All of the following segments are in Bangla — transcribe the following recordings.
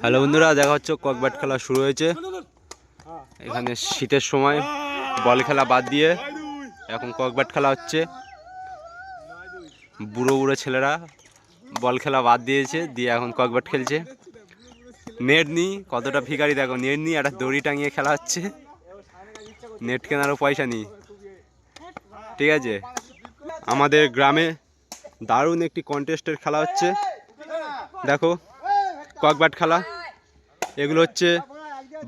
হ্যালো বন্ধুরা, দেখা হচ্ছে কক ব্যাট খেলা শুরু হয়েছে। এখানে শীতের সময় বল খেলা বাদ দিয়ে এখন কক ব্যাট খেলা হচ্ছে। বুড়ো বুড়ো ছেলেরা বল খেলা বাদ দিয়েছে, দিয়ে এখন কক ব্যাট খেলছে। নেট নি কতটা ভিখারি দেখো, নেট নি একটা দড়ি টাঙিয়ে খেলা হচ্ছে। নেট কেনারও পয়সা নেই। ঠিক আছে, আমাদের গ্রামে দারুণ একটি কন্টেস্টের খেলা হচ্ছে। দেখো কক ব্যাট খেলা, এগুলো হচ্ছে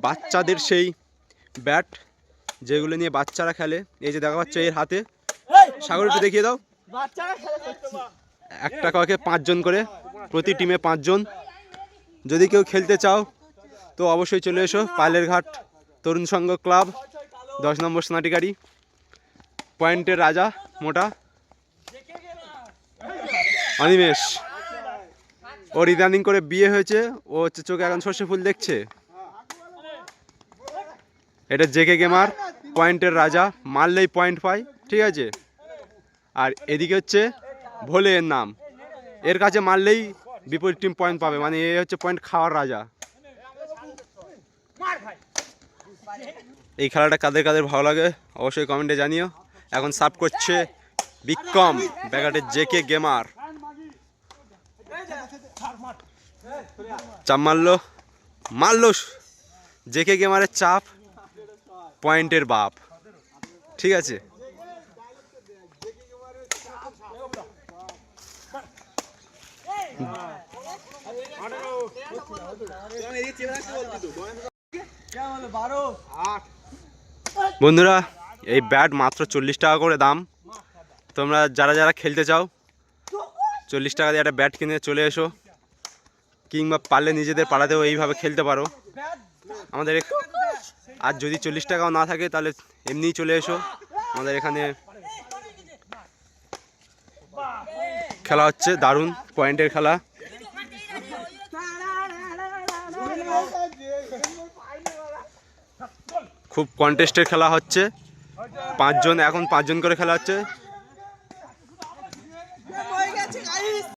বাচ্চাদের সেই ব্যাট যেগুলো নিয়ে বাচ্চারা খেলে। এই যে দেখা পাচ্ছে এর হাতে, সাগর একটু দেখিয়ে দাও। একটা ককে 5 জন করে, প্রতি টিমে 5 জন। যদি কেউ খেলতে চাও তো অবশ্যই চলে এসো পাইলের ঘাট তরুণ সংঘ ক্লাব, 10 নম্বর সোনাটিকারি, পয়েন্টের রাজা মোটা অনিমেষ। ওর ইদানিং করে বিয়ে হয়েছে, ও হচ্ছে চোখে এখন সর্ষে ফুল দেখছে। এটা জেকে গেমার, পয়েন্টের রাজা, মারলেই পয়েন্ট পায়। ঠিক আছে, আর এদিকে হচ্ছে ভোলে এর নাম, এর কাছে মারলেই বিপরীত টিম পয়েন্ট পাবে, মানে এ হচ্ছে পয়েন্ট খাওয়ার রাজা। এই খেলাটা কাদের কাদের ভালো লাগে অবশ্যই কমেন্টে জানিও। এখন সার্ভ করছে বিক্রম ব্যাগাটের জেকে গেমার। চাপ মারলো জেকে গেমারের চাপ, পয়েন্টের বাপ। ঠিক আছে, বন্ধুরা এই ব্যাট মাত্র 40 টাকা করে দাম। তোমরা যারা যারা খেলতে চাও 40 টাকা দিয়ে একটা ব্যাট কিনে চলে এসো, কিংবা পারলে নিজেদের পাড়াতেও এইভাবে খেলতে পারো আমাদের। আর যদি 40 টাকাও না থাকে তাহলে এমনিই চলে এসো, আমাদের এখানে খেলা হচ্ছে দারুণ পয়েন্টের খেলা। খুব কন্টেস্টের খেলা হচ্ছে, 5 জন, এখন 5 জন করে খেলা হচ্ছে।